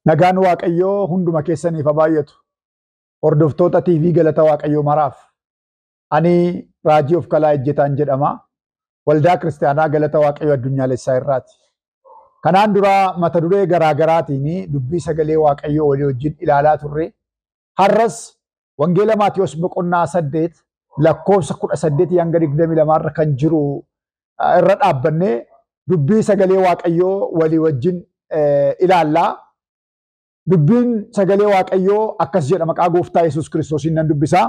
Nagaan Waaqayyoo hunduma keessaniif haa baay'atu. Hordoftoota TV Galata Waaqayyoo maraaf. Ani Raajii of Kalaa Ejjetaan jedhama. Waldaa Kiristaanaa Galata Waaqayyoo Addunyaalessaa irraati. Kanaan dura mata duree garaagaraatiin dubbii sagalee Waaqayyoo walii wajjin ilaalaa turre. Har'as Wangeela Maatiyos boqonnaa 8 lakkoofsa 18 hanga 22 irra kan jiru irra dhaabbannee dubbii sagalee Waaqayyoo walii wajjin ilaallaa. Dubbiin sagalee Waaqayyoo akkas jedha maqaa Gooftaa Yesuus Kiristoosiin nan dubbisaa.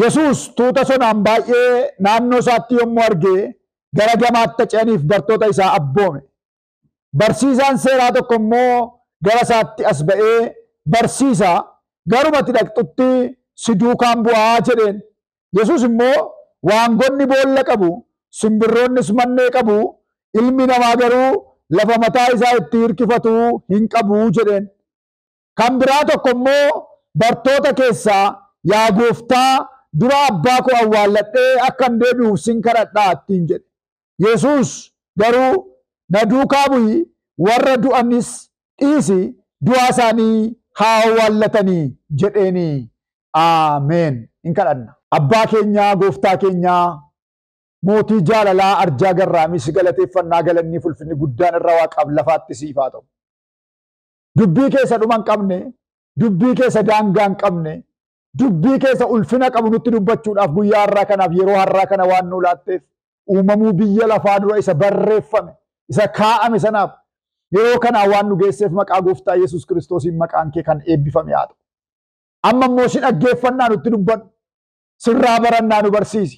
Yesuus tuuta sonaan baay'ee naannoo isaatti yommuu argee gara gamaatti ce'aniif bartoota isaa abboome. Barsiisaan seeraa tokko immoo gara isaatti as ba'ee barsiisaa garumatti dhaqxutti si duukaan bu'aa jedheen. Yesuus immoo waangonni boolla qabu, simbirroonnis mannee qabu, ilmi namaa garuu lafa mataa isaa itti hirkifatu hin qabu jedheen. Kan biraa tokko immoo bartoota keessaa yaa Gooftaa dura abbaa koo awwaalladhee akkan deebi'uuf sin kadhadhaa ittiin jedhe. Yesuus garuu na duukaa bu'i warra du'anis dhiisi du'aa isaanii haa awwaallatanii jedheeni. Ameen. Hin kadhanna. Abbaa keenyaa Gooftaa keenyaa mootii jaalalaa arjaa garraamis galateeffannaa galannii fulfinni guddaan irra waaqaaf lafaatti siif haa ta'u. Dubbii keessa dhuma hin qabne, dubbii keessa daangaa hin qabne, dubbii keessa ulfina qabu nutti dubbachuudhaaf guyyaa har'aa kanaaf yeroo har'aa kana waan nu laatteef uumamuu biyya lafaa dura isa barreeffame, isa kaa'ame sanaaf yeroo kanaa waan nu geesseef maqaa Gooftaa Yesuus Kiristoosiin maqaan kee kan eebbifame haa ta'u. Amma immoo si dhaggeeffannaa nutti dubbadhu, sirraa barannaa nu barsiisi.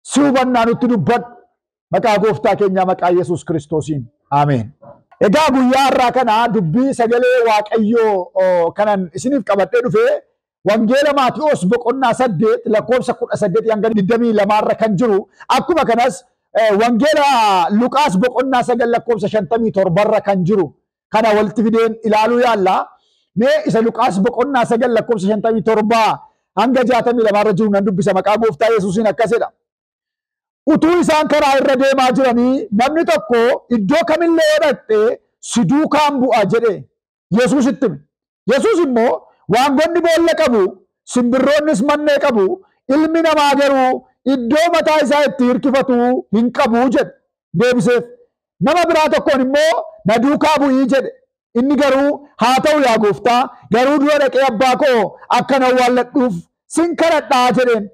Si hubannaa nutti dubbadhu maqaa Gooftaa keenyaa maqaa Yesuus Kiristoosiin. Ameen. Egaa guyyaa har'aa kana dubbii sagalee Waaqayyoo kanan isiniif qabadhee dhufee Wangeela Maatiyos boqonnaa 8 lakkoofsa 18 hanga 22 irra kan jiru akkuma kanas Wangeela Luqaas boqonnaa 9 lakkoofsa 57 irra kan jiru kana walitti fideen ilaaluu yaalla. Mee isa Luqaas boqonnaa 9 lakkoofsa 57 hanga 62 irra jiru nan dubbisa maqaa Gooftaa Yesuusiin akkasidha. Utuu isaan karaa irra deemaa jiranii namni tokko iddoo kamillee dhaqxee si duukaan bu'a jedhe Yesuusitti hime. Yesuus immoo waangonni boolla qabu, simbirroonnis mannee qabu, ilmi namaa garuu iddoo mataa isaa itti hirkifatu hin qabu jedhe deebiseef. Nama biraa tokkoon immoo na duukaa bu'ii jedhe. Inni garuu haa ta'u yaa Gooftaa garuu dura dhaqee abbaa koo akkan awwaalladhuuf sin kadhadhaa jedheen.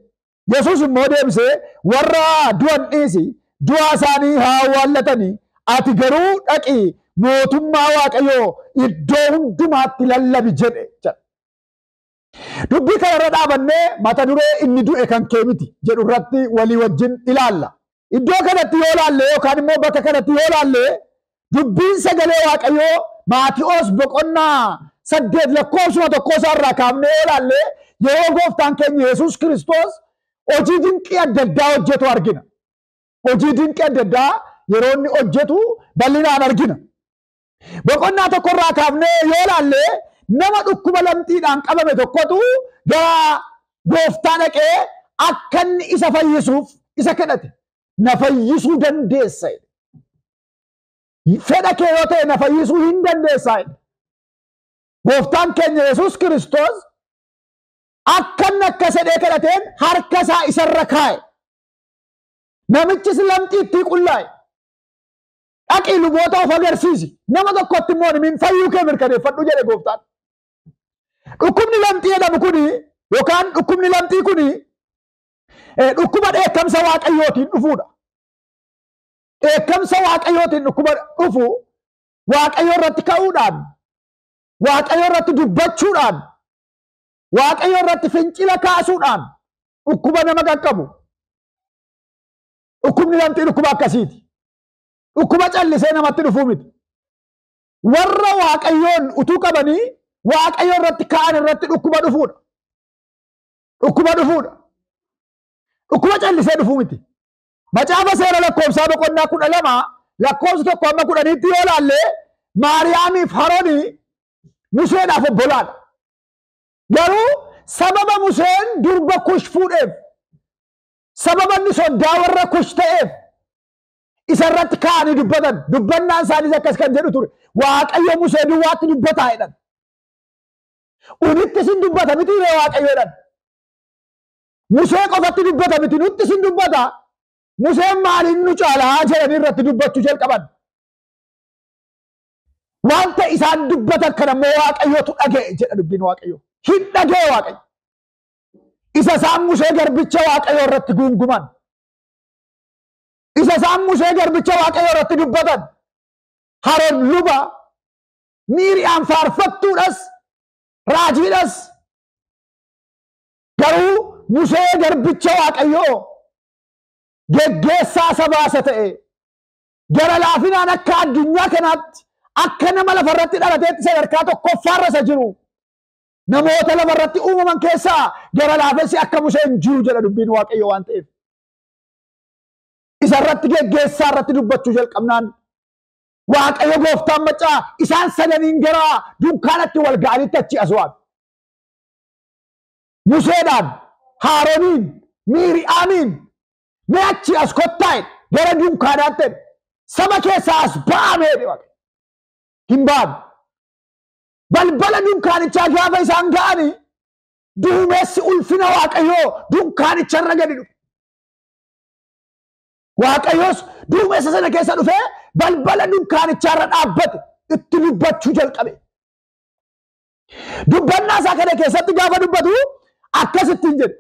Yesuus immoo deebisee warra du'an dhiisi du'aa isaanii haa awwaallatanii ati garuu dhaqi mootummaa Waaqayyoo iddoo hundumaatti lallabi jedhe. Dubbii kana irra dhaabannee mata duree inni du'e kan kee miti jedhu irratti walii wajjin ilaalla. Iddoo kanatti yoo laalle yookaan immoo bakka kanatti yoo laalle dubbiin sagalee Waaqayyoo Maatiyos boqonnaa 8 lakkoofsuma 1 isaarraa kaafnee yoo laalle yeroo Gooftaan keenya Yesuus Kiristoos hojii dinqii adda addaa hojjetu argina. Hojii dinqii adda addaa yeroo inni hojjetu bal'inaan argina. Boqonnaa tokkorraa kaafnee yoo laalle nama dhukkuba lamxiidhaan qabame tokkotu gara Gooftaa dhaqee akka inni isa fayyisuuf isa kadhate. Na fayyisuu dandeessa. Fedha kee yoo ta'e na fayyisuu hin dandeessa. Gooftaan keenya Yesuus Kiristoos akkan akka sedhee kadhateen harka isaa isarra kaa'e. Namichis lamxiitti qullaa'e. Dhaqii luboota of agarsiisi. Nama tokkotti immoo min fayyuu kee mirkaneeffadhu jedhe Gooftaan. Dhukkubni lamxii jedhamu kuni yookaan dhukkubni lamxii kuni dhukkuba dheekkamsa Waaqayyootiin dhufuudha. Dheekkamsa Waaqayyootiin dhukkuba dhufu Waaqayyo irratti ka'uudhaan, Waaqayyo irratti dubbachuudhaan, Waaqayyo irratti fincila kaasuudhaan dhukkuba nama qaqqabu. Dhukkubni lamxii dhukkuba akkasiiti. Dhukkuba callisee namatti dhufuu miti. Warra Waaqayyoon utuu qabanii Waaqayyo irratti ka'an irratti dhukkuba dhufuudha. Dhukkuba dhufuudha. Dhukkuba callisee dhufuu miti. Macaafa seera lakkoofsaa boqonnaa 12 lakkoofsa 1 amma 10tti yoo laalle Maariyaamiif Harooni Museedhaaf obbolaadha. Garuu sababa Museen durba Kush fuudheef, sababa inni soddaa warra Kush ta'eef isa irratti ka'anii dubbatan. Dubbannaan isaaniis akkas kan jedhu ture. waaqayyo Musee duwwaatti dubbataa jedhan. Unitti sin dubbata miti waaqayyo jedhan. Musee qofatti dubbata miti nutti sin dubbata. Museen maaliin nu caalaa jedhanii irratti dubbachuu jalqaban. Wanta isaan dubbatan kana immoo waaqayyotu dhaga'e jedha dubbiin waaqayyo. Hin dhaga'e waaqayyo. Isa isaan Musee garbicha waaqayyo irratti guunguman. Isa isaan Musee garbicha waaqayyo irratti dubbatan. Haroon luba Miiriyaam faarfattuudhas raajiidhas garuu Musee garbicha waaqayyo geggeessaa sabaasa ta'e gara laafinaan akka addunyaa kanaatti akka nama lafarratti dhalateetti sadarkaa tokkoffaarra isa jiru namoota lafarratti uumaman keessaa gara laafessi akka Museen jiru jedha dubbiin waaqayyo waan ta'eef. Isa irratti geggeessaa irratti dubbachuu jalqabnaan waaqayyo gooftaan maccaa isaan sadaniin gara dunkaanatti wal ga'anitti achi as waame. Museedhaan, Haarooniin, Miiriyaamiin mee achi as kottaa gara dunkaanaatti saba keessaa as ba'ame hin ba'an. Balbala dunkaanichaa gaafa isaan ga'anii duumessi ulfina waaqayyoo dunkaanicharra gadi dhufe. Waaqayyoos duumessa sana keessa dhufee balbala dunkaanicharra dhaabbate itti dubbachuu jalqabe. Dubbannaa isaa kana keessatti gaafa dubbatu akkasittiin jedhe.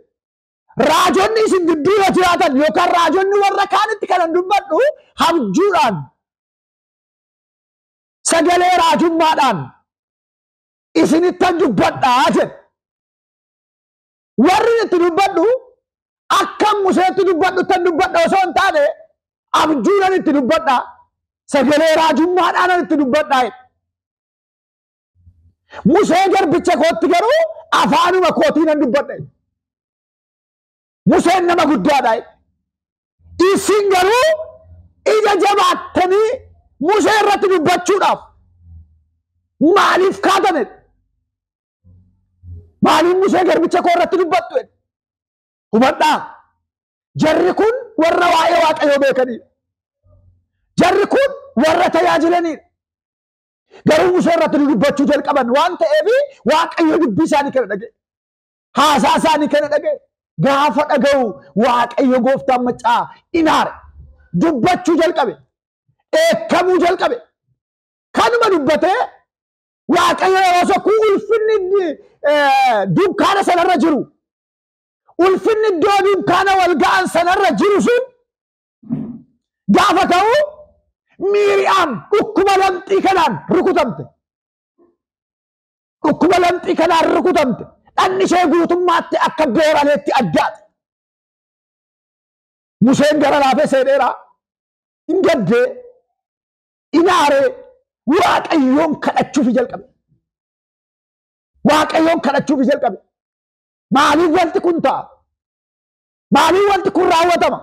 Raajonni isin gidduu jiraatan yookaan raajonni warra kaanitti kanan dubbadhu habjuudhaan sagalee raajummaadhaan isinittan dubbadhaa jedhe. Warri itti dubbadhu akka Museetti dubbadhu tan dubbadha osoo hin taane abjuudhaan itti dubbadhaa sagalee raajummaadhaan itti dubbadhaa. Musee garbicha kootti garuu afaanuma kootiin dubbadha. Museen nama guddaadha. Isin garuu ija jabaattanii Musee irratti dubbachuudhaaf maaliif kaatanedha? Maaliif Musee garbicha koo irratti dubbattu? Hubadhaa. Jarri kun warra waa'ee waaqayyoo beekanidha. Jarri kun warra tajaajilanidha. Garuu Musee irratti dubbachuu jalqaban waan ta'eef waaqayyo dubbii isaanii kana dhaga'e. Haasaa isaanii kana dhaga'e. Gaafa dhaga'u waaqayyo gooftaan maccaa inaare dubbachuu jalqabe. Eekkamuu jalqabe. Kanuma dubbatee waaqayyo yeroo tokko ulfinni dunkaana sanarra jiru. Ulfinni iddoo dunkaana wal ga'an sanarra jiru sun gaafa ta'u Miiriyaam dhukkuma lamxii kanaan rukutamte. Dhukkuma lamxii kanaan rukutamte. Dhanni ishee guutummaatti akka beeraleetti addaate. Museen gara laafee seeneera. Hin gaddee, inaaree waaqayyoon kadhachuuf jalqabe. Waaqayyoon kadhachuuf jalqabe. Maaliif wanti kun ta'a? Maaliif wanti kun raawwatama?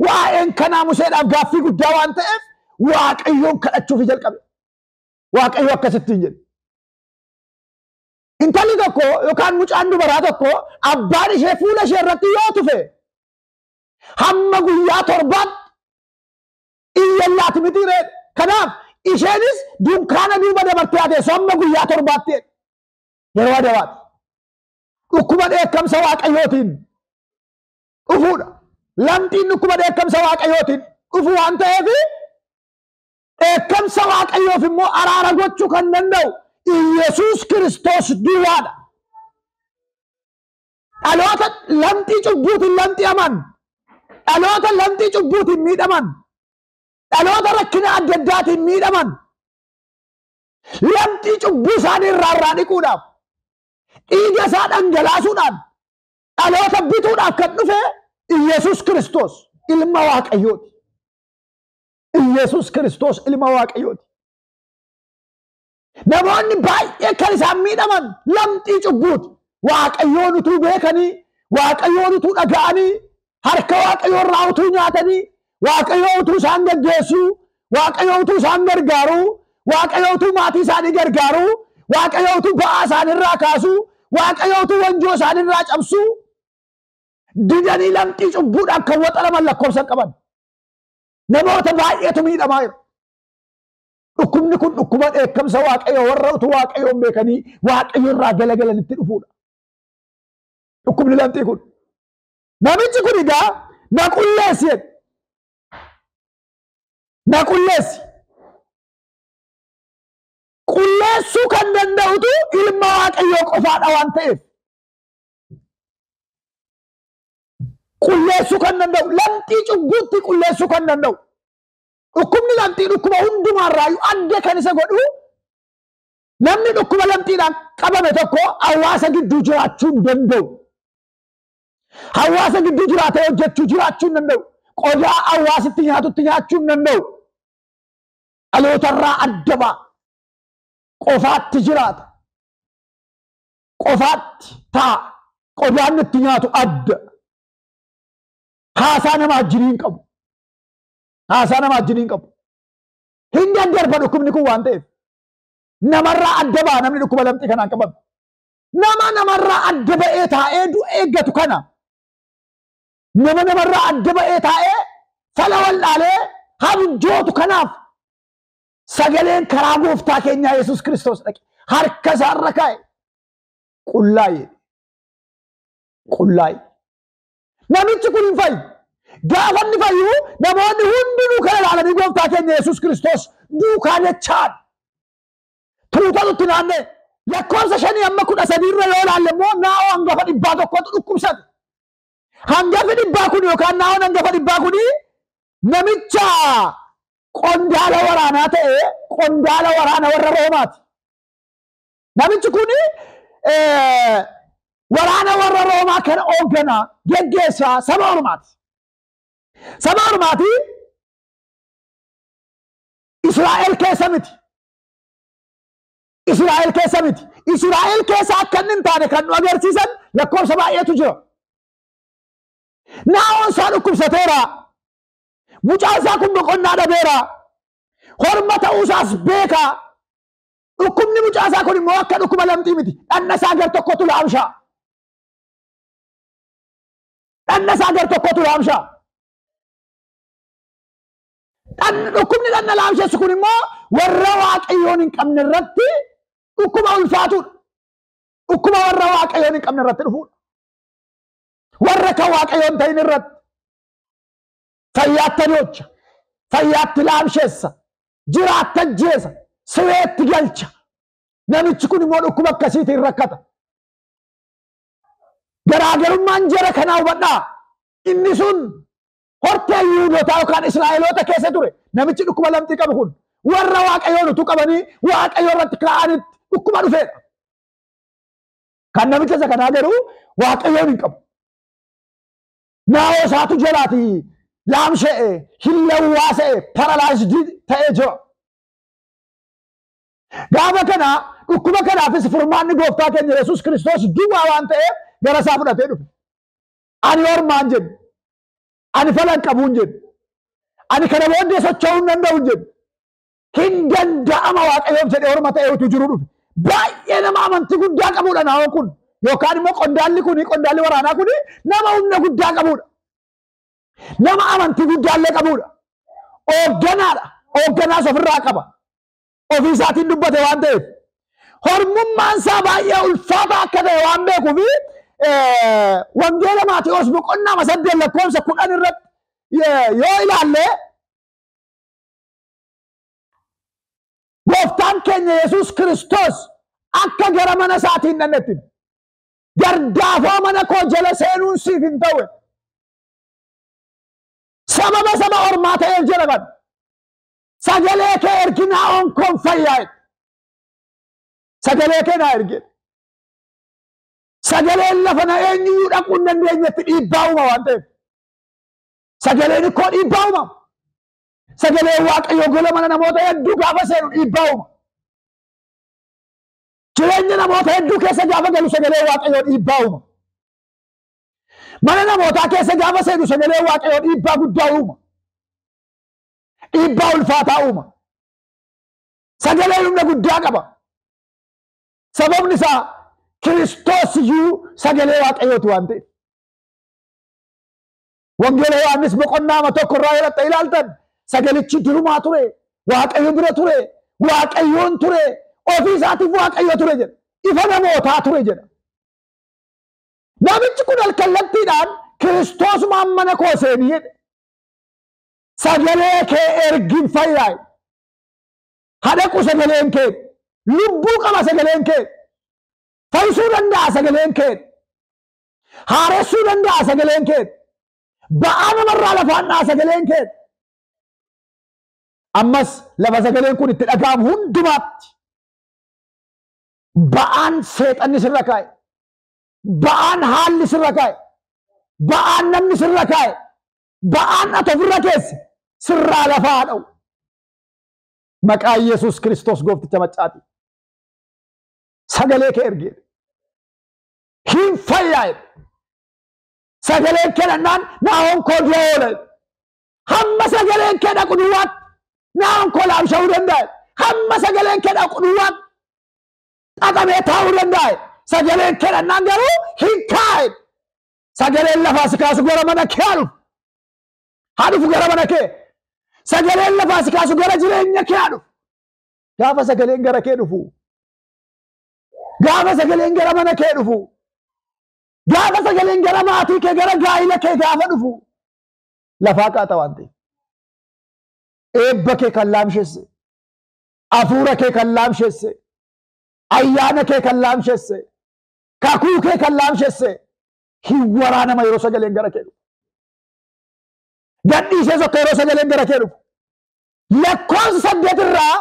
Waa'een kanaa Museedhaaf gaaffii guddaa waan ta'eef waaqayyoon kadhachuuf jalqabe. Waaqayyo akkasittiin jedhe. Intalli tokko yookaan mucaan dubaraa tokko abbaan ishee fuula ishee irratti yoo tufe hamma guyyaa torbaatti iyyallaati mitiiree. Kanaaf isheenis dunkaana duuba dabartee adeessu hamma guyyaa torbaatti yeroo adabaati. Dhukkuba dheekkamsa waaqayyootiin dhufuudha. Lamxiin dhukkuba dheekkamsa waaqayyootiin dhufu waan ta'eef dheekkamsa waaqayyoof immoo araara gochuu kan danda'u Yesuus Kiristoos duwwaadha. Dhaloota lamxii cubbuutiin lamxi'aman, dhaloota lamxii cubbuutiin miidhaman, dhaloota rakkina adda addaatiin miidhaman, lamxii cubbuu isaanii irraa dhiquudhaaf, dhiiga isaa dhangalaasuudhaan, dhaloota bituudhaaf kan dhufe Yesuus Kiristoos ilma waaqayyooti. Yesuus Kiristoos ilma waaqayyooti. Namoonni baay'ee kan isaan miidhaman lamxii cubbuuti. Waaqayyoon utuu beekanii, waaqayyoon utuu dhaga'anii, harka waaqayyoo irraa utuu nyaatanii, waaqayyoo utuu isaan gaggeessuu, waaqayyoo utuu isaan gargaaruu, waaqayyoo utuu maatii isaanii gargaaruu, waaqayyoo utuu ba'aa isaanirraa kaasuu, waaqayyoo utuu wanjoo isaanirraa cabsuu, didanii lamxii cubbuudhaan kan waxalaman lakkoofsa qaban. Namoota baay'eetu miidhamaa jiru. dhukkubni kun dhukkuba dheekkamsa waaqayyo warra utuu waaqayyoon beekanii waaqayyo irraa galagalanitti dhufuudha. Dhukkubni lamxii kun namichi kun egaa na qulleessi jedhe. Na qulleessi. Qulleessuu kan danda'utu ilma waaqayyoo qofaadha waan ta'eef. Qulleessuu kan danda'u lamxii cubbuutti qulleessuu kan danda'u. Dhukkubni lamxii dhukkuba hundumaarraayyuu adda kan isa godhu namni dhukkuba lamxiidhaan qabame tokko hawaasa gidduu jiraachuu hin danda'u. Hawaasa gidduu jiraatee hojjechuu jiraachuu hin danda'u. Qodaa hawaasitti nyaatutti nyaachuu hin danda'u. Dhalootarraa adda ba'a. Qofaatti jiraata. Qofaatti taa'a. Qodaan itti nyaatu adda. Haasaa nama ajjiniin qabu. Haasaa nama ajjiniin qabu. Hin daddarba dhukkubni kun waan ta'eef. Namarraa adda ba'a namni dhukkuba lamxii kanaan qabame. Namarraa adda ba'ee taa'ee eeggatu kana. Namarraa adda ba'ee taa'ee fala wallaalee habjootu kanaaf sagaleen karaa gooftaa keenyaa Yesuus Kiristoos dhaqe harka isaarra kaa'e qullaa'e. Qullaa'e. Namichi kun hin fayyu. Gaafa inni fayyu namoonni hundinuu kana ilaalanii gooftaa keenya Yesuus Kiristoos duukaa jechaan tuutatutti naannee lakkoofsa 5 amma 13 irra yoo ilaalle immoo naa'oo hangafa 100tu dhukkubsate. Hangafi 100 kun yookaan naa'oon hangafa 100 kun namicha qondaala waraanaa ta'e qondaala waraana warra Roomaati. Namichi kun waraana warra Roomaa kan hoogganaa geggeessaa saba Ormaati. Saba Ormaati Israa'el keessa miti. Israa'el keessa miti. Israa'el keessa akka inni hin taane kan nu agarsiisan lakkoofsa baay'eetu jira. Naa'oon isaa dhukkubsateera. Mucaan isaa kun boqonnaa dhabeera. Horma ta'uusaas beeka. Dhukkubni mucaa isaa kun immoo akka dhukkuba lamxii miti. Dhanna isaa gar tokkotu laamshaa. Dhanna isaa gar tokkotu laamshaa. Dhukkubni dhanna laamsheessu kun immoo warra waaqayyoon hin qabne irratti dhukkuba ulfaatudha. Dhukkuba warra waaqayyoon hin qabne irratti dhufuudha. Warra kan waaqayyoon ta'in irratti fayyaatti dhocha, fayyaatti laamsheessa, jiraatta ajjeesa, sireetti galcha. Namichi kun immoo dhukkuba akkasiitiin rakkata. Garaagarummaan jara kanaa hubadhaa. Inni sun hortee Yihuudootaa yookaan Israa'eloota keessa ture. Namichi dhukkuba lamxii qabu kun warra waaqayyoon utuu qabanii waaqayyo irratti kaa'anitti dhukkuba dhufeedha. Kan namicha isa kanaa garuu waaqayyoon hin qabu. Naa'oo isaatu jalaatii laamsha'e, hillawwaasa'e, paralaayisdii ta'ee jira. Gaafa kana dhukkuba kanaafis furmaanni gooftaa keenya Yesuus Kiristoos duwwaa waan ta'eef gara isaa fudhatee dhufe. Ani ormaan jedhu. Ani falan qabuun jedhu. Ani kana booddee socho'uu hin danda'u jedhu. Hin danda'ama waaqayyoof jedhee orma ta'ee utuu jiru dhufe. Baay'ee nama amantii guddaa qabudha naa'oon kun. Yookaan immoo qondaalli waraanaa kun nama humna guddaa qabudha. Nama amantii guddaallee qabudha. Hoogganaadha. Hoogganaas ofirraa qaba. Ofii isaatiin dubbate waan ta'eef. Hormummaan isaa baay'ee ulfaata akka ta'e waan beekuufi wangeela Maatewos boqonnaa 8 lakkoofsa 10 irratti yoo ilaalle gooftaan keenya Yesuus Kiristoos akka gara mana isaatiin dhannetti gardaafoo mana koo jala seenuun siif hin ta'u. Sababa saba ormaa ta'eef jala kan sagalee kee ergi naa'oon koon fayyaa'e. Sagalee kee naa erge. Sagaleen lafa na eenyuyyuu dhaquu hin dandeenyetti dhiibbaa uuma waan ta'eef. Sagaleen ikkoo dhiibbaa uuma. Sagaleen waaqayyoo gola mana namoota hedduu gaafa seenu dhiibbaa uuma. Jireenya namoota hedduu keessa gaafa galu sagaleen waaqayyoo dhiibbaa uuma. Mana namootaa keessa gaafa seenu sagaleen waaqayyoo dhiibbaa guddaa uuma. Dhiibbaa ulfaataa uuma. Sagaleen humna guddaa qaba. Sababni isaa Kiristoos iyyuu sagalee waaqayyooti waan ta'eef. Wangeela Yohaannis boqonnaa 1 irraa yoo ilaaltan sagalichi durumaa ture, waaqayyo bira ture, waaqayyoon ture ofii isaatiif waaqayyo ture jedha ifa namootaa ture jedha namichi kun alkallattiidhaan Kiristoos mana koo seenii jedhe sagalee kee ergin fayyaa hadhaqu sagaleen kee lubbuu qaba sagaleen kee fayyisuu danda'a sagaleen kee haaressuu danda'a sagaleen kee ba'aa namarraa lafaan dhaa sagaleen kee ammas lafa sagaleen kun itti dhaga'amu hundumaatti ba'aan seexanni sirra kaa'e ba'aan haalli sirra kaa'e ba'aan namni sirra kaa'e ba'aan ati ofirra keesse sirraa lafaa dha'u maqaa Yesuus Kiristoos goofticha maccaati sagalee kee ergee hin fayyaa sagaleen kee dhannaan naa'oon koo du'oole hamma sagaleen kee dhaqu duwwaatti naa'oon koo laamsha'uu danda'a hamma sagaleen kee dhaqu duwwaatti xaxamee taa'uu danda'a sagaleen kee dhannaan garuu hin kaa'e sagaleen lafaa si kaasu gara mana kee haadhufu gara mana kee sagaleen lafaa si kaasu gara jireenya kee haadhufu gaafa sagaleen gara kee dhufu gaafa sagaleen gara mana kee dhufu gaafa sagaleen gara maatii kee gara gaa'ila kee gaafa dhufu lafaa qaata waan ta'eef eebba kee kan laamshesse hafuura kee kan laamshesse ayyaana kee kan laamshesse kakuu kee kan laamshesse hin waraanama yeroo sagaleen gara kee dhufu gadhiisee sokka yeroo sagaleen gara kee dhufu lakkoofsa 8 irraa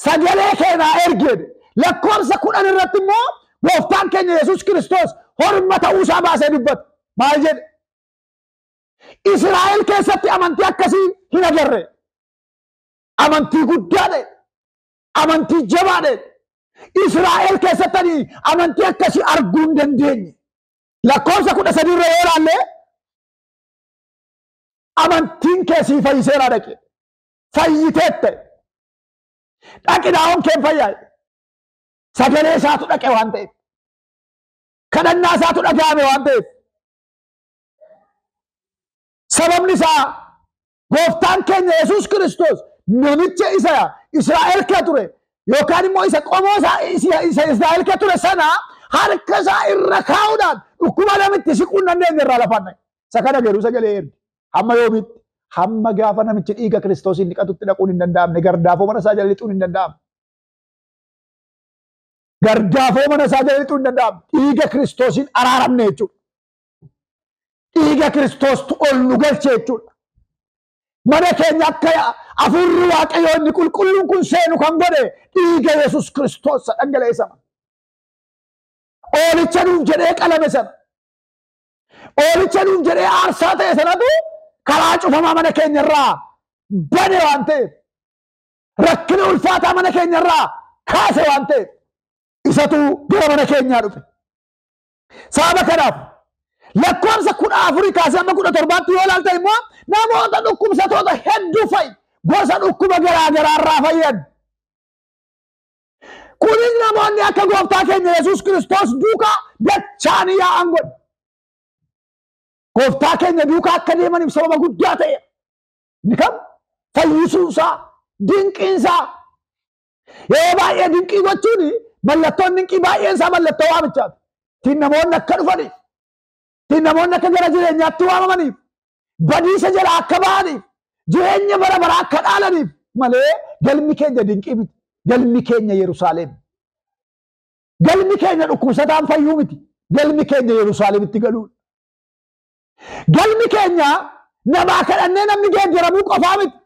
sagalee keenaa ergeedhe lakkoofsa 10 irratti immoo gooftaan keenya Yesuus Kiristoos horma ta'uu isaa baasee dubbata maal jedhe Israa'el keessatti amantii akkasii hin agarre amantii guddaadhe amantii jabaadhe Israa'el keessatti amantii akkasii arguu hin dandeenye lakkoofsa 13 irra yoo ilaalle amantiin keessii fayyiseera dhaqe fayyiteette dhaqidhaa'oon keen fayyaa sagalee isaatu dhaqe waan ta'eef kadhannaa isaatu dhaga'ame waan ta'eef sababni isaa gooftaan keenya Yesuus Kiristoos namicha isa Israa'el kee ture yookaan immoo isa qomoo isa Israa'el kee ture sana harka isaa irra kaa'uudhaan dhukkuba namitti siquu hin dandeenye irraa lafaan dhaqe isa kana garuu sagalee erge hamma yoomitti hamma gaafa namichi dhiiga Kiristoosiin dhiqatutti dhaquun hin danda'amne gardaafoo mana isaa jala lixuun hin danda'amne gardaafoo mana isaa jala lixuun hin danda'amne dhiiga Kiristoosiin araaramne jechuudha dhiiga Kiristoostu ol nu galche jechuudha mana keenya akka hafuurri waaqayyoo inni qulqulluun kun seenu kan godhe dhiiga Yesuus Kiristoos dhangala'e sana oolicha nuuf jedhee qalame sana oolicha nuuf jedhee aarsaa ta'e sanatu karaa cufamaa mana keenya irraa bane waan ta'eef rakkina ulfaataa mana keenya irraa kaase waan ta'eef isatu gara mana keenyaa dhufe sababa kanaaf lakkoofsa 14 kaasee amma 17 yoo ilaalta immoo namoota dhukkubsatoota hedduu fayyi gosa dhukkuba garaa garaa irraa fayyan kunis namoonni akka gooftaa keenya Yesuus Kiristoos duukaa dachaan yaa'an godhe gooftaa keenya duukaa akka deemaniif sababa guddaa ta'e ni kam fayyisuusaa dinqiinsaa yeroo baay'ee dinqii gochuun mallattoon dinqii baay'een isaa mallattoo waamichaati ittiin namoonni akka dhufaniif ittiin namoonni akka gara jireenyaatti waamamaniif badiisa jala akka ba'aniif jireenya bara bara akka dhaalaniif malee galmi keenya dinqii miti galmi keenya Yerusaalem galmi keenya dhukkubsataan fayyuu miti galmi keenya Yerusaalemitti galuudha galmi keenya namaa kadhannee namni geeddaramuu qofaa miti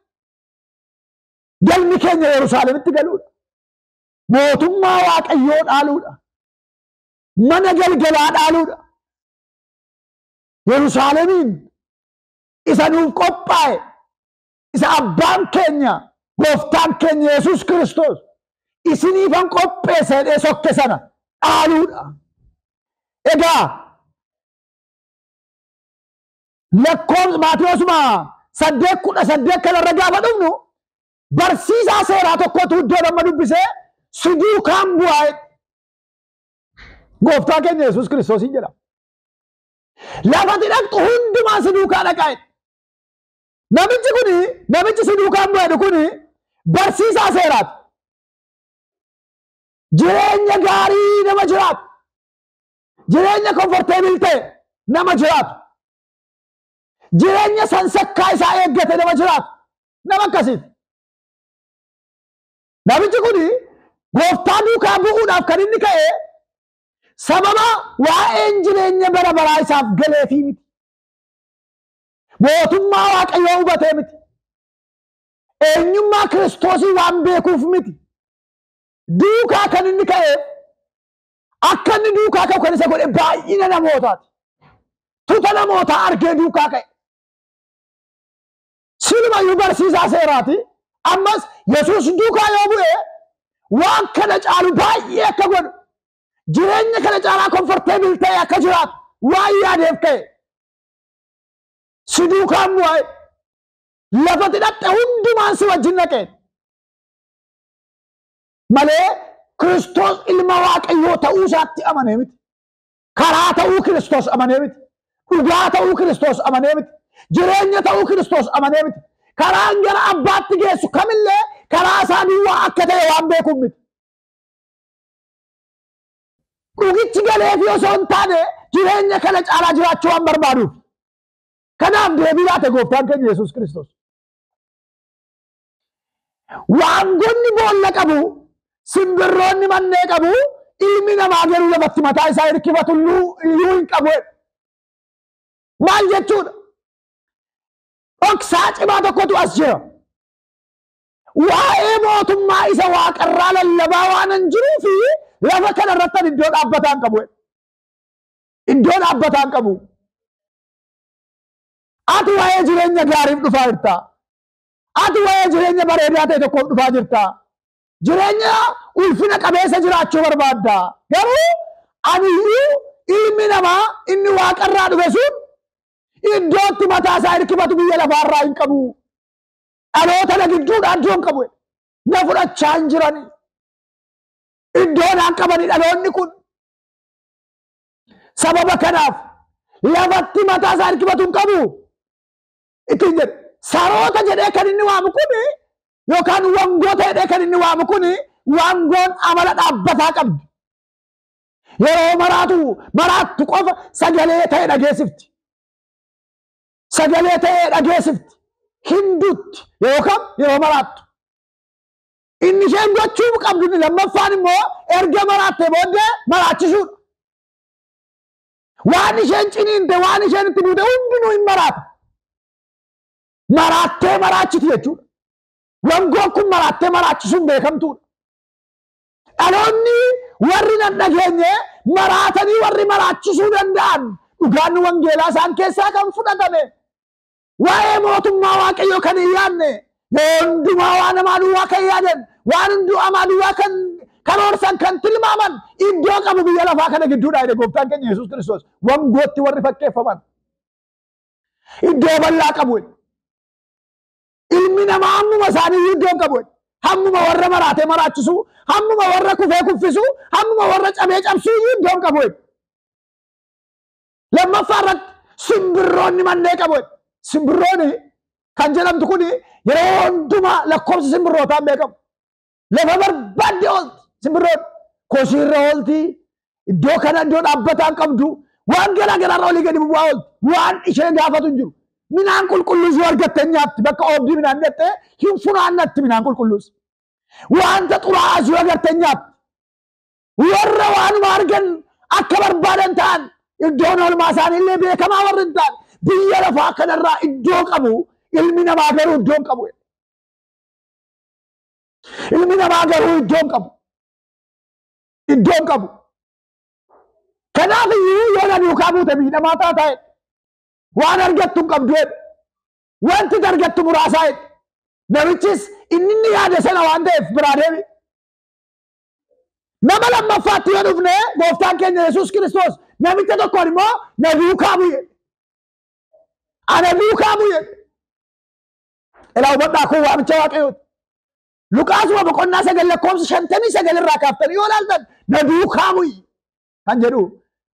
galmi keenya Yerusaalemitti galuudha mootummaa waaqayyoo dhaaluudha mana galgalaa dhaaluudha Yerusaalemiin isa nuuf qophaa'e isa abbaan keenya gooftaan keenya Yesuus Kiristoos isiniifan qopheesse jedhee sokke sana dhaaluudha egaa lakkoofsa Maatiyoosuma 8:18 kanarra gaafa dhufnu barsiisaa seeraa tokkotu iddoo nama dubbisee si duukaan bu'aa gooftaa keenya Yesuus Kiristoosiin jedhama lafati dhaqxu hundumaa si duukaa dhaqaa namichi si duukaan bu'ee kuni barsiisaa seeraati jireenya gaarii nama jiraatu, jireenya comfortable ta'e nama jiraatu, jireenya sansakkaa isaa eeggate nama jiraatu, nama akkasiiti. Namichi kun gooftaa duukaa bu'uudhaaf kan inni ka'e sababa waa'een jireenya bara baraa isaaf galeefii miti. Mootummaa Waaqayyoo hubatee miti. Eenyummaa Kiristoosii waan beekuuf miti. Duukaa kan inni ka'e akka inni duukaa ka'u kan isa godhe baay'ina namootaati. Tuta namootaa argee duukaa ka'e. Silumayyuu barsiisaa seeraati. Ammas Yesuus duukaa yoo bu'e waan kana caalu baay'ee akka godhu, jireenya kana caalaa comfortable ta'e akka jiraatu waan yaadeef ka'e. Si duukaan bu'e lafatti dhaqxe hundumaan si wajjin dhaqe malee Kiristoos ilma Waaqayyoo ta'uu isaatti amanee miti. Karaa ta'uu Kiristoos amanee miti. Dhugaa ta'uu Kiristoos amanee miti. Jireenya ta'uu Kiristoos amanee miti. Karaan gara abbaatti geessu kamillee karaa isaanii waa akka ta'e waan beekuuf miti. Dhugichi galeef yoo osoo hin taane jireenya kana caalaa jiraachuu waan barbaaduuf. Kanaaf deebii laate gooftaan keenya Yesuus Kiristoos. Waangonni boolla qabu, simbirroonni mannee qabu, ilmi namaa garuu lafatti mataa isaa hirkifatu iyyuu hin qabu. Maal jechuudha? Dhoksaa cimaa tokkotu as jira. Waa'ee mootummaa isa waaqarraa lallabaa waan hin jiruufi lafa kana irratti iddoo dhaabbataa hin qabu. Iddoo dhaabbataa hin qabu. Ati waa'ee jireenya gaariif dhufaa jirta. Ati waa'ee jireenya bareedaa ta'e tokkoof dhufaa jirta. Jireenya ulfina qabeessa jiraachuu barbaadda. Garuu aniyyuu ilmi namaa inni waaqarraa dhufe sun iddootti mataa isaa hirkifatu biyya lafaarraa hin qabu. Dhaloota na gidduudhaan iddoo hin qabu. Na fudhachaa hin jirani. Iddoo naan qabani dhaloonni kun. Sababa kanaaf lafatti mataa isaa hirkifatu hin qabu. Ittiin jedhe saroota jedhee kan inni waamu kuni yookaan wangoota jedhee kan inni waamu kuni wangoon amala dhaabbataa qabdi. Yeroo maraattu qofa sagalee ta'e dhageessifti. Sagalee ta'e dhageessifti. Hinduutti yookaan yeroo maraattu. Inni isheen gochuu qabdu lammaffaan immoo erga maraattee booddee maraachisuudha. Waan isheen ciniinte waan isheen itti buute hundinuu hin maraata. Maraattee maraachiti jechuudha. Wangoon kun maraattee maraachisuun beekamtuudha. Dhaloonni warri nan dhageenye maraatanii warri maraachisuu danda'an dhugaan wangeelaa isaan keessaa kan fudhatame. Waa'ee mootummaa Waaqayyoo kan hin yaadne hundumaa waan namaa duwwaa kan yaadan waan hundumaa duwwaa kan horsan kan tilmaaman iddoo qabu biyya lafaa kana gidduudha jedhe gooftaan keenya Yesuus Kiristoos. Wangootti warri fakkeeffaman iddoo bal'aa qabu. Ilmi namaa hammuma isaanii iddoo qabu. Hammuma warra maraatee maraachisu, hammuma warra kufee kuffisu, hammuma warra cabee cabsuu iddoo qabu. Lammaffaa irratti simbirroonni mannee qabu. Simbirroonni kan jedhamtu kun yeroo hundumaa lakkoofsi simbirrootaa beekamu. Lafa barbaadde oolti simbirroonni. Kosiirra oolti. Iddoo kana iddoo dhaabbataa hin qabdu. Waan garaa garaarra olii gadi bu'aa oolti. Waan ishee gaafatu hin jiru. Minaan qulqulluus yoo argattee nyaatti bakka oobdii minaan jettee hin funaannatti minaan qulqulluus. Wanta xuraa'aas yoo argattee nyaatti. Warra waanuma argan akka barbaadan ta'an iddoon oolmaa isaanii illee beekamaa warri hin ta'an biyya lafaa kanarraa iddoo qabu. Ilmi namaa garuu iddoo hin qabu. Ilmi namaa garuu iddoo hin qabu. Iddoo hin qabu. Kanaaf iyyuu yoo na duukaa buute miidhamaa taa'e. Waan argattu hin qabdu jedhe. Wanti argattu muraasaa jedhe. Namichis inni yaade sana waan ta'eef biraa deebi. Nama lammaffaatti yoo dhufne gooftaan keenya Yesuus Kiristoos namicha tokkoon immoo na duukaa bu'e. Ana duukaa bu'e. Ilaa hubadhaa kun waamicha Waaqayyooti. Luqaasuma boqonnaa 9 lakkoofsa 59 irraa kaaftanii yoo ilaaltan na duukaa bu'e kan jedhu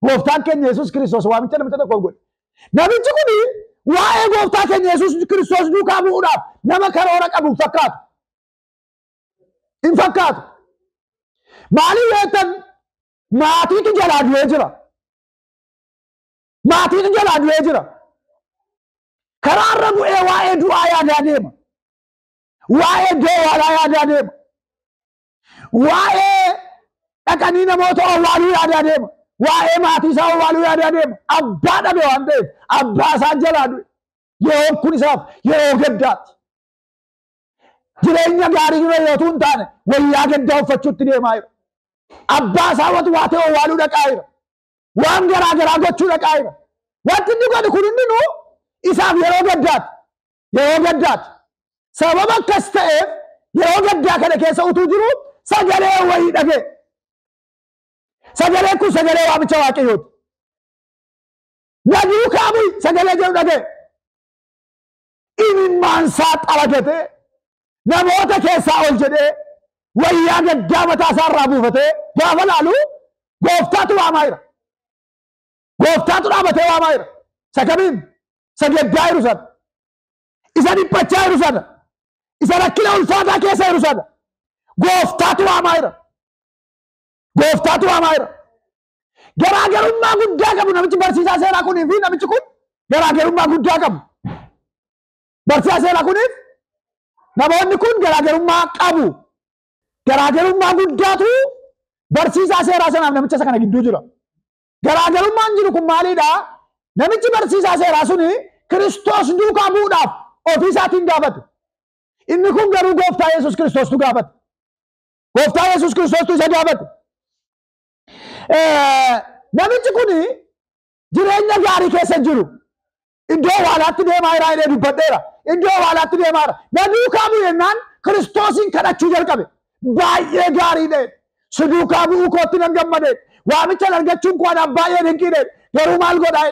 gooftaan keenya Yesuus Kiristoos waamicha namicha tokkoon godhe. Namichi kun waa'ee gooftaa keenya Yesuus Kiristoos duukaa bu'uudhaaf nama karoora qabu fakkaatu. Hin fakkaatu. Maali yeetan maatiitu jalaa du'ee jira. Maatiitu jalaa du'ee jira. Karaarra bu'ee waa'ee du'aa yaadaa deema. Waa'ee doowwalaa yaadaa deema. Waa'ee dhaqanii namoota owwaaluu yaadaa deema. Waa'ee maatii isaa owwaaluu yaadaa deema. Abbaa dhabe waan ta'eef abbaa isaa jalaa du'e. Yeroon kun isaaf yeroo gaddaati. Jireenya gaarii dura yoo hin taane wayyaa gaddaa uffachuutti deemaa jira. Abbaa isaa waatee owwaaluu dhaqaa jira. Waan garaa garaa gochuu dhaqaa jira. Wanti inni godhu kun hundinuu isaaf yeroo gaddaati. Yeroo gaddaati. Sababa akkas ta'eef yeroo gaddaa kana keessa utuu jiru sagalee wayii dhagee. Sagalee kun sagalee waamicha Waaqayyooti. Naguu kaamii sagalee jedhu dhagee. Imimmaan isaa xalagatee namoota keessaa ol jedhee wayyaa gaddaa mataa isaa irraa buufatee gaafa laalu gooftaatu waamaa jira. Gooftaatu dhaabatee waamaa jira. Sakamiin sagaddaa jiru sana. Isa dhiphachaa jiru sana. Isa rakkina ulfaataa keessa jiru sana. Gooftaatu waamaa jira. Gooftaatu waamaa jira. Garaagarummaa guddaa qabu namichi barsiisaa seeraa kunii fi namichi kun garaagarummaa guddaa qabu. Barsiisaa seeraa kuniif namoonni kun garaagarummaa qabu. Garaagarummaa guddaatu barsiisaa seeraa sanaaf namicha isa kana gidduu jira. Garaagarummaan jiru kun maalidhaa? Namichi barsiisaa seeraa suni Kiristoos duukaa bu'uudhaaf ofii isaatiin gaafate. Inni kun garuu gooftaa Yesuus Kiristoostu gaafate. Gooftaa Yesuus Kiristoostu isa gaafate. Namichi kun jireenya gaarii keessa jiru. Iddoo waalaatti deemaa jira jedhee dubbadheera. Iddoo waalaatti deemaa jira. Na duukaa bu'u jennaan Kiristoosin kadhachuu jalqabe. Baay'ee gaariidha. Si duukaa bu'uu kootti nan gammade. Waamicha argachuun koo anaaf baay'ee dinqiidha. Garuu maal godhaa?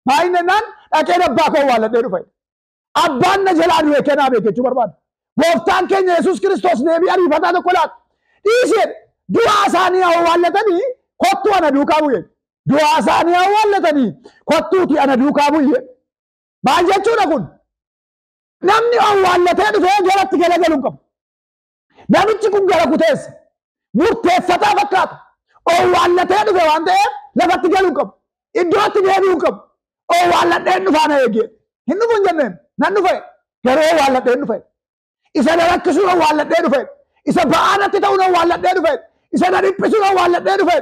Maal jennaan dhaqee abbaa koo awwaalladhee dhufe. Abbaan na jalaa du'e kennaa beekechuu barbaada. Gooftaan keenya Yesuus Kiristoos deebii ariifataa tokko laata. Dhiisee du'aa isaanii awwaallatanii kottuu ana duukaa bu'e. Du'aa isaanii awwaallatanii kottuuti ana duukaa bu'e. Maal jechuudha kun? Namni awwaallatee dhufee garatti galagaluun qabu. Namichi kun gara kuteessa. Murteeffataa fakkaata. Awwaallatee dhufe waan ta'eef lafatti galuun qabu. Iddootti deebi'uun qabu. Awwaalladheen dhufaa na eegee. Hin dhufu hin jenneen. Nan dhufe. Garuu awwaalladheen dhufe. Isa na rakkisuun awwaalladhee dhufe. Isa ba'aanatti ta'uun awwaalladhee dhufe. Isa na dhiphisuun awwaalladhee dhufe.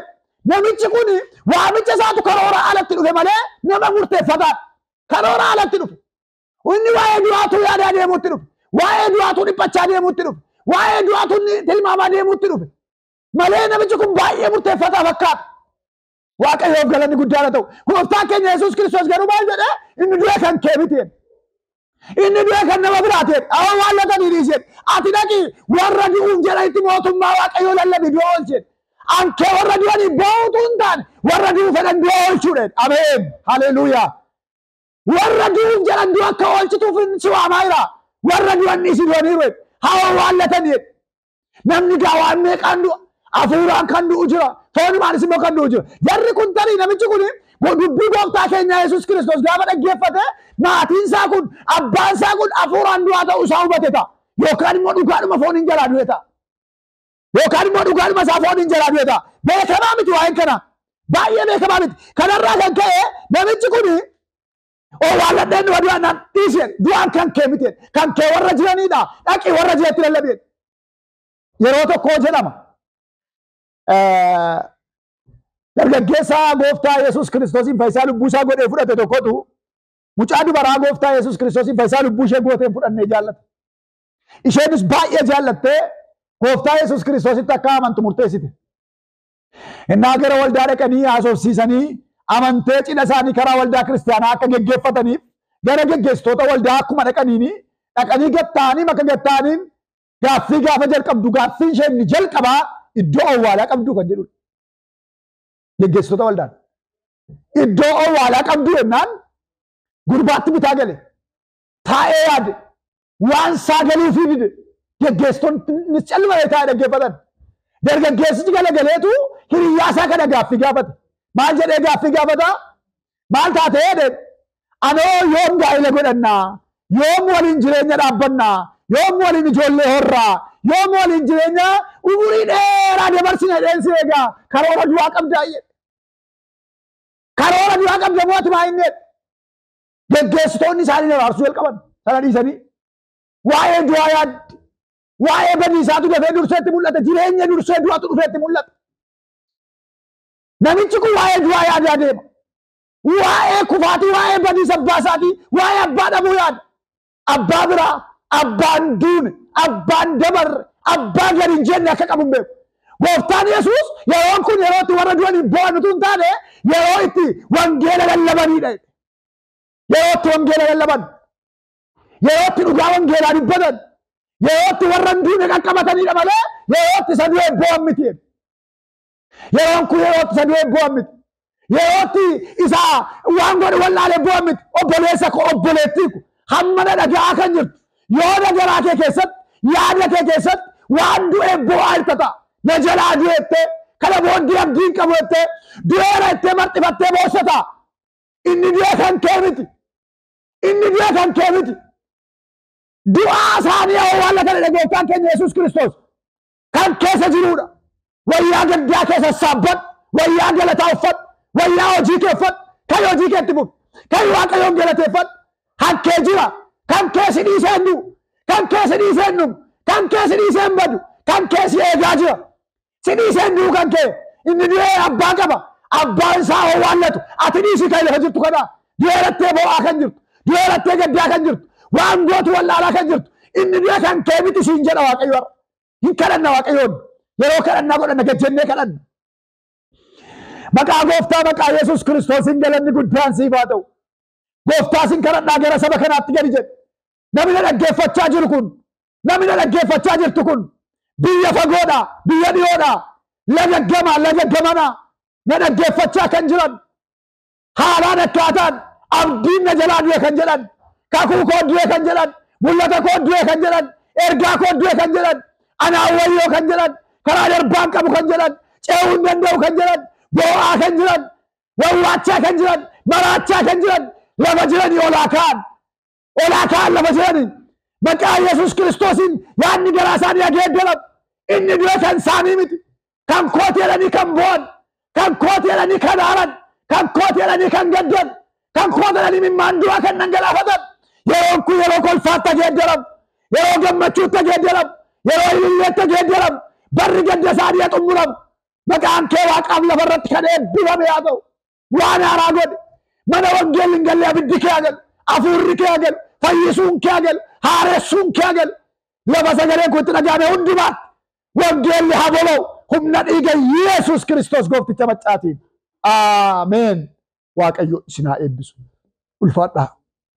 Namichi kun waamicha isaatu karoora alatti dhufe malee nama murteeffataadha. Karoora alatti dhufe. Inni waa'ee du'aatuu yaadaa deemuutti dhufe. Waa'ee du'aatuu dhiphachaa deemuutti dhufe. Waa'ee du'aatuu tilmaamaa deemuutti dhufe. Malee namichi kun baay'ee murteeffataa fakkaata. Waaqayyoof galanni guddaan ta'u. Gooftaan keenya Yesuus Kiristoos garuu maal jedhee? Inni du'e kan kee mitiin. Inni du'e kan nama biraatiin. Awwaallatanii dhiiseen. Ati dhaqii warra du'uuf jedhanitti mootummaa Waaqayyoo lallabii du'a oolcheen. Ankee warra du'anii boo'utu hin taane warra du'uu fedhan du'a oolchuudhaan. Ameen. Haleluuyaa. Warra du'uuf jedhan du'a akka oolchituuf si waamaa jira. Warra du'an dhiisii du'anii ru'e. Haa awwaallatanii. Namni gaawaan meeqaan du'a? Hafuuraan kan du'u jira. Foonumaanis immoo kan du'u jira. Jarri kun tarii namichi kun dubbii gooftaa keenya Yesuus Kiristoos gaafa dhaggeeffate maatiin isaa kun abbaan isaa kun hafuuraan du'aa ta'uu isaa hubate ta'a. Yookaan immoo dhugaadhuma fooniin jalaa du'e ta'a. Yookaan immoo dhugaadhuma isaa fooniin jalaa du'e ta'a. Beekamaa miti waa'een kana. Baay'ee beekamaa miti. Kanarraa kan ka'e namichi kun awwaalladheen du'a du'aan dhiiseen du'aan kan kee miti. Kan kee warra jiranidha. Dhaqii warra jiratti lallabeen. Yeroo tokko jedhama. Dargaggeessaa gooftaa Yesuus Kiristoosiin fayyisaa lubbuu isaa godhee fudhate tokkotu mucaa dubaraa gooftaa Yesuus Kiristoosiin fayyisaa lubbuu ishee gooteen fudhannee jaallate. Isheenis baay'ee jaallattee gooftaa Yesuus Kiristoositti akka amantu murteessite. Innaa gara waldaa dhaqanii haasofsiisanii amantee cidha isaanii karaa waldaa kiristaanaa akka geggeeffataniif gara geggeessitoota waldaa akkuma dhaqanii gatta'anii maka gatta'aniin gaaffii gaafa jalqabdu gaaffii isheen jalqabaa iddoo awwaalaa qabdu kan jedhudha. Geggeessitoota waldaan. Iddoo awwaalaa qabdu jennaan gurbaatti bitaa gale. Taa'ee yaade waan saagaluufii dide geggeessitoonni calmalee taa'ee dhaggeeffatan. Dargaggeessichi galagaleetu hiriyyaa isaa kana gaaffii gaafate. Maal jedhee gaaffii gaafata? Maal taatee jedheen? Anoo yoom gaa'ela godhannaa? Yoom waliin jireenya dhaabbannaa? yoom waliin ijoollee horraa, yoom waliin jireenya umurii dheeraa dabarsine dheensee egaa karoora du'aa qabdaa jedhe. Karoora du'aa qabda mootummaa inni geggeessitoonni isaanii naraarsuu jalqaban sana dhiisanii waa'ee du'aa yaaddi, waa'ee badiisaatu dafee durseetti mul'ata, jireenya dursee du'atu dhufeetti mul'ata. Namichi kun waa'ee du'aa yaadaa deema. Waa'ee kufaatii, waa'ee badiisa abbaa isaatii, waa'ee abbaa dhabuu yaada. Abbaa biraa, abbaan duune, abbaan dabarre, abbaa gadi hin jenne akka qabu hin beeku. Gooftaan Yesuus yeroon kun yeroo itti warra du'anii bo'an utuu hin taane yeroo itti wangeela lallabanidha. Yeroo itti wangeela lallaban, yeroo itti dhugaa wangeelaa dubbatan, yeroo itti warra hin duune qaqqabatanidha malee yeroo itti isa du'ee bo'an miti. Yeroon kun yeroo itti isa du'ee bo'an miti. Yeroo itti isa waan godhe wallaalee bo'an miti. Obboleessa koo obboleettii ko hammana dhaga'aa kan jirtu yoo dhagaraa kee keessatti yaada kee keessatti waan du'ee bo'aa irta ta'a. Na jalaa du'eette kana booddee abdiin qabuette du'eera ittee marxifattee boossata. Inni du'e kan kee miti. Inni du'e kan kee miti. Du'aa isaanii awwaallatanii gooftaan keenya Yesuus Kiristoos kan keessa jirudha. Wayyaa gaddaa keessa saabbadhu, wayyaa galataa uffadhu, wayyaa hojii kee uffadhu, kan hojii keetti bu'u, kan Waaqayyoon galateeffadhu. Kan kee jira, kan kee si dhiisee hin du'u, kan kee si dhiisee hin dhumu, kan kee si dhiisee hin badu, kan kee si eegaa jira. Sini sen du kan ke inni du'ee abbaa qaba, abbaan isaa awwaallatu ati dhiisii kan lafa jirtu kana du'eerattee bo'aa kan jirtu, du'eerattee gaddaa kan jirtu, waan gootu wallaalaa kan jirtu inni du'e kan kee miti siin jedha Waaqayyo. Hin kadhanna Waaqayyoon yeroo kadhannaa godhanna gajjennee kadhanna. Maqaa gooftaa maqaa Yesuus Kiristoosiin galanni guddaan siif haa ta'u. Gooftaa sin kadhadhaa gara saba kanaatti gadi jedhe. Namni dhaggeeffachaa jiru kun, namni dhaggeeffachaa jirtu kun biyya fagoodha, biyya dhiyoodha, laga gamana na dhaggeeffachaa kan jiran haalaan akkaataan abdiin na jalaa du'e kan jedhan, kakuu koo du'e kan jedhan, mul'ata koo du'e kan jedhan, ergaa koo du'e kan jedhan, anaa wayyoo kan jedhan, karaa darbaan qabu kan jedhan, ce'uu hin danda'u kan jedhan, boo'aa kan jiran, wawwaachaa kan jiran, maraachaa kan jiran, lafa jiranii olaa kaan lafa jiranii. Maqaa Yesuus Kiristoosiin yaadni garaa isaanii ageeddaram. Inni du'e kan isaanii miti. Kan kooti jedhanii kan bo'an, kan kooti jedhanii kan aaran, kan kooti jedhanii kan gaddan, kan kooti jedhanii mimmaan du'aa kan dhangalaafatan. Yeroon kun yeroo kolfaatti ageeddaram, yeroo gammachuutti ageeddaram, yeroo ililleetti ageeddaram, barri gadda isaanii xumuram. Maqaan kee Waaqaaf lafarratti kan eebbifame haa ta'u. Waan haaraa godhe mana wangeelli hin galle abiddi kee haa galu, hafuurri kee haa galu, fayyisuun kee haa galu, haaressuun kee haa galu. Lafa sagaleen kun itti dhagahame hundumaatti wangeelli haa bola'u humna dhiiga Yesuus Kiristoos goofticha maccaatiin. Ameen. Waaqayyo isin haa eebbisu. Ulfaadhaa.